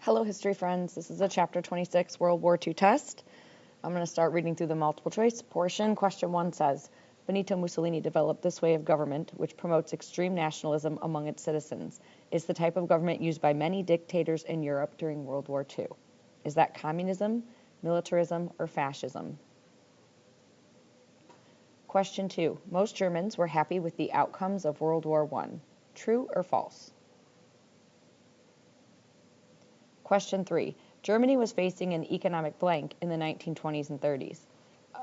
Hello, history friends. This is a Chapter 26 World War II test. I'm going to start reading through the multiple choice portion. Question 1 says, Benito Mussolini developed this way of government, which promotes extreme nationalism among its citizens. It's the type of government used by many dictators in Europe during World War II. Is that communism, militarism, or fascism? Question 2. Most Germans were happy with the outcomes of World War I. True or false? Question 3. Germany was facing an economic blank in the 1920s and 30s.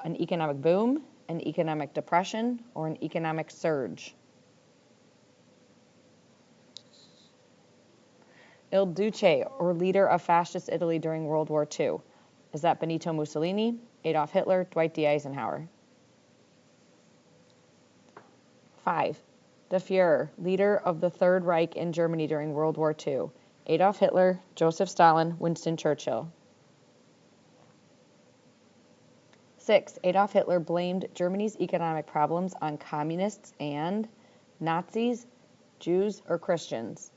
An economic boom, an economic depression, or an economic surge? Il Duce, or leader of fascist Italy during World War II. Is that Benito Mussolini, Adolf Hitler, Dwight D. Eisenhower? 5. The Führer, leader of the Third Reich in Germany during World War II. Adolf Hitler, Joseph Stalin, Winston Churchill. 6. Adolf Hitler blamed Germany's economic problems on communists and Nazis, Jews, or Christians.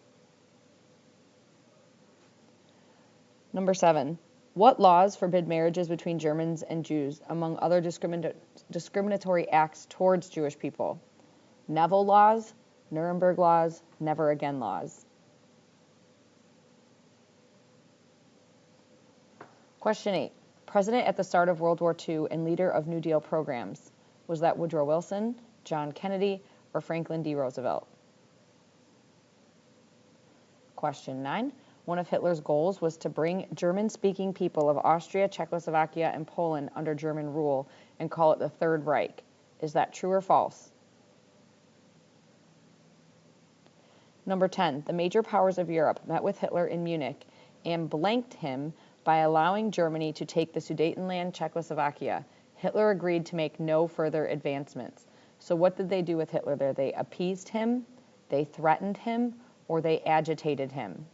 Number 7. What laws forbid marriages between Germans and Jews, among other discriminatory acts towards Jewish people? Neville laws, Nuremberg laws, Never Again laws. Question 8. President at the start of World War II and leader of New Deal programs. Was that Woodrow Wilson, John Kennedy, or Franklin D. Roosevelt? Question 9. One of Hitler's goals was to bring German-speaking people of Austria, Czechoslovakia, and Poland under German rule and call it the Third Reich. Is that true or false? Number 10. The major powers of Europe met with Hitler in Munich and blanked him by allowing Germany to take the Sudetenland, Czechoslovakia. Hitler agreed to make no further advancements. So what did they do with Hitler there? They appeased him, they threatened him, or they agitated him?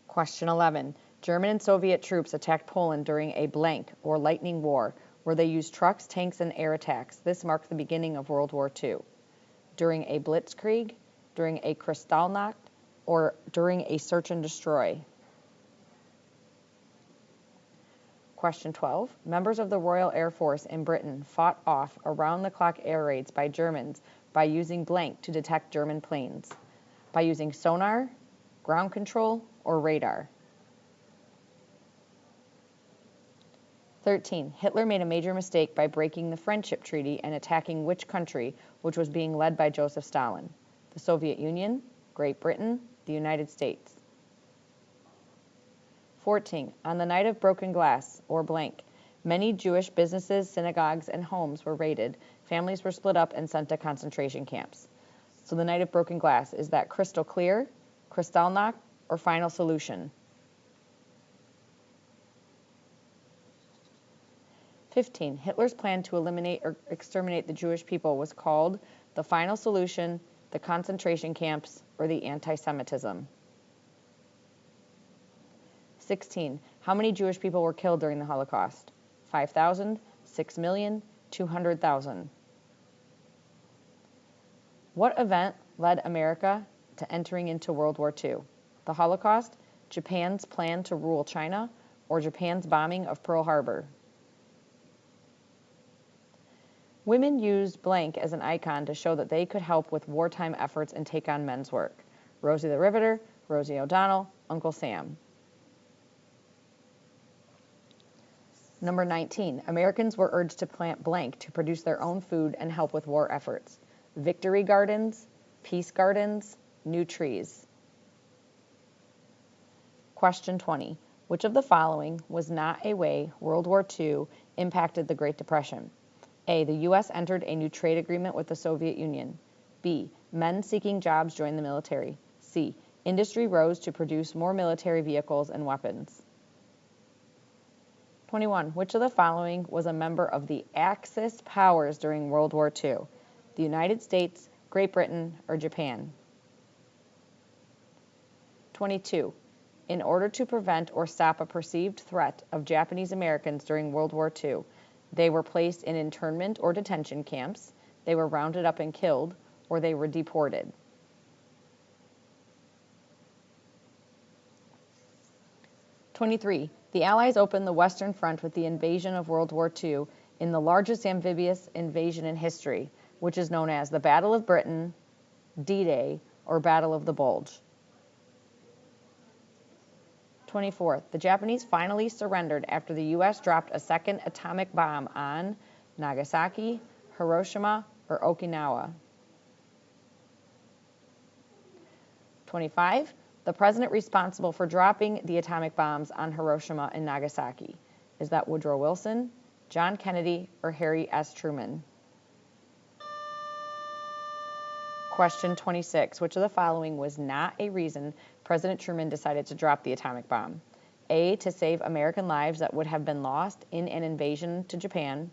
Question 11. German and Soviet troops attacked Poland during a blank or lightning war, where they used trucks, tanks, and air attacks. This marked the beginning of World War II. During a blitzkrieg, during a Kristallnacht, or during a search and destroy? Question 12. Members of the Royal Air Force in Britain fought off around-the-clock air raids by Germans by using blank to detect German planes. By using sonar, ground control, or radar? 13. Hitler made a major mistake by breaking the Friendship Treaty and attacking which country, which was being led by Joseph Stalin? The Soviet Union, Great Britain, the United States? 14. On the night of broken glass, or blank, many Jewish businesses, synagogues, and homes were raided. Families were split up and sent to concentration camps. So the night of broken glass, is that crystal clear, Kristallnacht, or final solution? 15. Hitler's plan to eliminate or exterminate the Jewish people was called the final solution, the concentration camps, or the anti-Semitism? 16. How many Jewish people were killed during the Holocaust? 5,000, 6 million, 200,000? What event led America to entering into World War II? The Holocaust, Japan's plan to rule China, or Japan's bombing of Pearl Harbor? Women used blank as an icon to show that they could help with wartime efforts and take on men's work. Rosie the Riveter, Rosie O'Donnell, Uncle Sam. Number 19. Americans were urged to plant blank to produce their own food and help with war efforts. Victory gardens, peace gardens, new trees. Question 20. Which of the following was not a way World War II impacted the Great Depression? A. The U.S. entered a new trade agreement with the Soviet Union. B. Men seeking jobs joined the military. C. Industry rose to produce more military vehicles and weapons. 21. Which of the following was a member of the Axis powers during World War II? The United States, Great Britain, or Japan? 22. In order to prevent or stop a perceived threat of Japanese Americans during World War II, they were placed in internment or detention camps, they were rounded up and killed, or they were deported. 23. The Allies opened the Western Front with the invasion of World War II in the largest amphibious invasion in history, which is known as the Battle of Britain, D-Day, or Battle of the Bulge. 24. The Japanese finally surrendered after the U.S. dropped a second atomic bomb on Nagasaki, Hiroshima, or Okinawa. 25. The president responsible for dropping the atomic bombs on Hiroshima and Nagasaki. Is that Woodrow Wilson, John Kennedy, or Harry S. Truman? Question 26. Which of the following was not a reason President Truman decided to drop the atomic bomb? A, to save American lives that would have been lost in an invasion to Japan.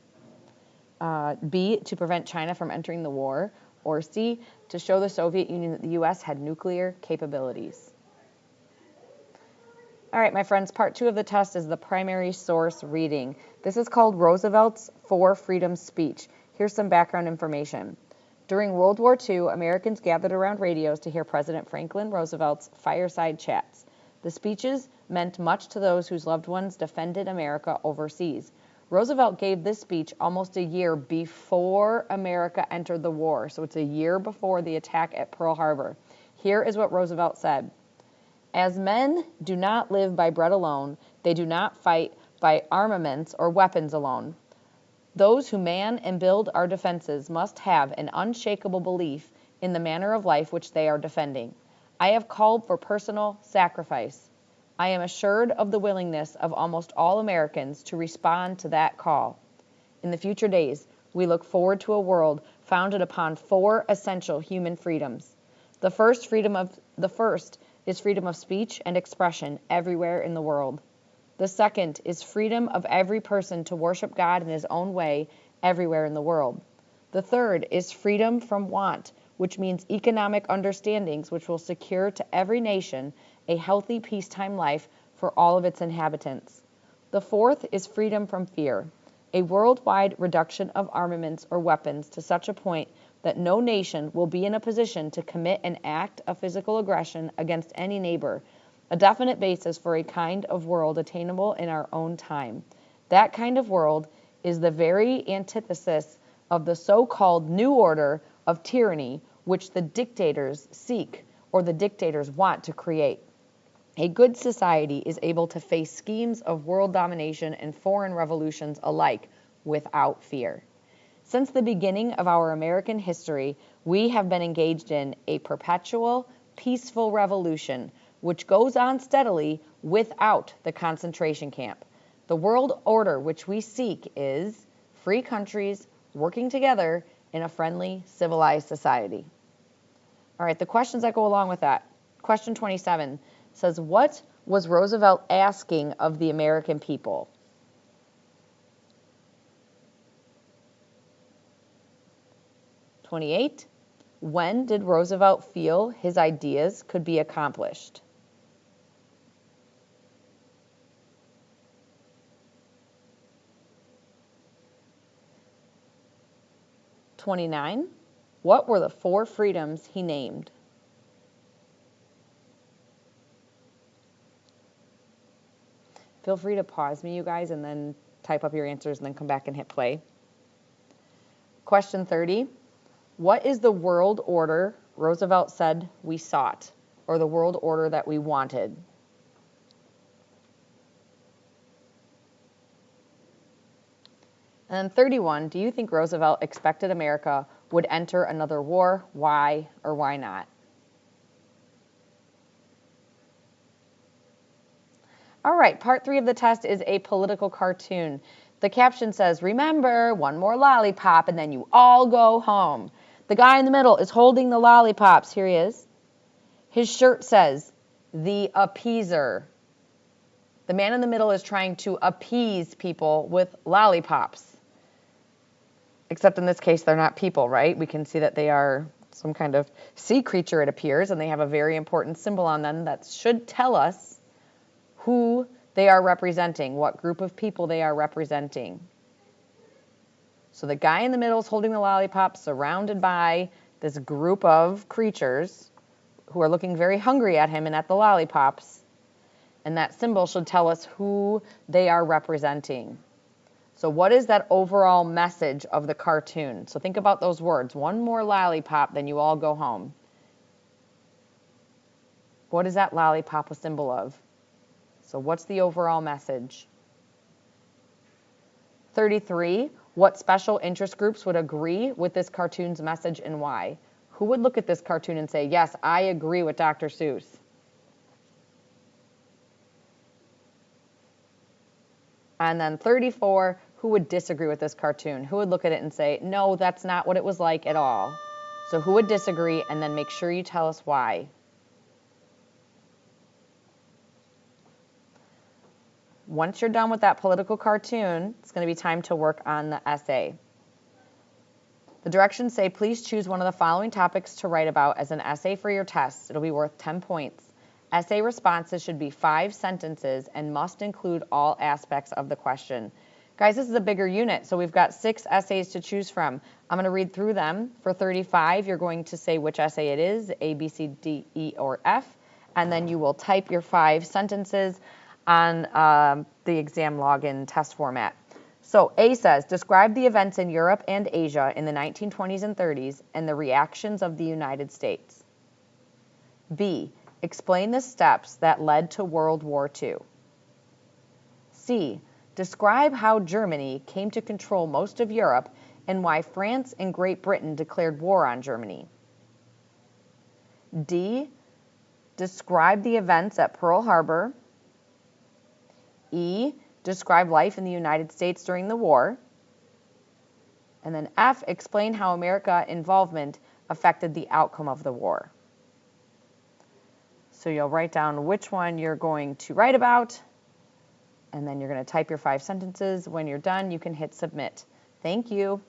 B, to prevent China from entering the war. Or C, to show the Soviet Union that the U.S. had nuclear capabilities. All right, my friends, part 2 of the test is the primary source reading. This is called Roosevelt's For Freedom speech. Here's some background information. During World War II, Americans gathered around radios to hear President Franklin Roosevelt's fireside chats. The speeches meant much to those whose loved ones defended America overseas. Roosevelt gave this speech almost a year before America entered the war, so it's a year before the attack at Pearl Harbor. Here is what Roosevelt said. As men do not live by bread alone, they do not fight by armaments or weapons alone. Those who man and build our defenses must have an unshakable belief in the manner of life which they are defending. I have called for personal sacrifice. I am assured of the willingness of almost all Americans to respond to that call. In the future days, we look forward to a world founded upon 4 essential human freedoms. The first is freedom of speech and expression everywhere in the world. The second is freedom of every person to worship God in his own way everywhere in the world. The third is freedom from want, which means economic understandings which will secure to every nation a healthy peacetime life for all of its inhabitants. The fourth is freedom from fear, a worldwide reduction of armaments or weapons to such a point that no nation will be in a position to commit an act of physical aggression against any neighbor, a definite basis for a kind of world attainable in our own time. That kind of world is the very antithesis of the so-called new order of tyranny which the dictators seek or the dictators want to create. A good society is able to face schemes of world domination and foreign revolutions alike without fear. Since the beginning of our American history, we have been engaged in a perpetual, peaceful revolution which goes on steadily without the concentration camp. The world order which we seek is free countries working together in a friendly, civilized society. All right, the questions that go along with that. Question 27 says, what was Roosevelt asking of the American people? When did Roosevelt feel his ideas could be accomplished? 29. What were the 4 freedoms he named? Feel free to pause me, you guys, and then type up your answers and then come back and hit play. Question 30. What is the world order Roosevelt said we sought, or the world order that we wanted? And then 31, do you think Roosevelt expected America would enter another war? Why or why not? All right, part 3 of the test is a political cartoon. The caption says, remember, one more lollipop and then you all go home. The guy in the middle is holding the lollipops. Here he is. His shirt says, the appeaser. The man in the middle is trying to appease people with lollipops. Except in this case, they're not people, right? We can see that they are some kind of sea creature, it appears, and they have a very important symbol on them that should tell us who they are representing, what group of people they are representing. So the guy in the middle is holding the lollipop, surrounded by this group of creatures who are looking very hungry at him and at the lollipops. And that symbol should tell us who they are representing. So what is that overall message of the cartoon? So think about those words. One more lollipop, then you all go home. What is that lollipop a symbol of? So what's the overall message? 33, what special interest groups would agree with this cartoon's message and why? Who would look at this cartoon and say, yes, I agree with Dr. Seuss? And then 34, who would disagree with this cartoon? Who would look at it and say, no, that's not what it was like at all? So who would disagree, and then make sure you tell us why. Once you're done with that political cartoon, it's going to be time to work on the essay. The directions say, please choose one of the following topics to write about as an essay for your test. It'll be worth 10 points. Essay responses should be 5 sentences and must include all aspects of the question. Guys, this is a bigger unit, so we've got 6 essays to choose from. I'm going to read through them. For 35, you're going to say which essay it is, A, B, C, D, E, or F, and then you will type your 5 sentences on the exam login test format. So A says, describe the events in Europe and Asia in the 1920s and 30s and the reactions of the United States. B, explain the steps that led to World War II. C, describe how Germany came to control most of Europe and why France and Great Britain declared war on Germany. D, describe the events at Pearl Harbor. E, describe life in the United States during the war. And then F, explain how America involvement affected the outcome of the war. So you'll write down which one you're going to write about, and then you're going to type your 5 sentences. When you're done, you can hit submit. Thank you.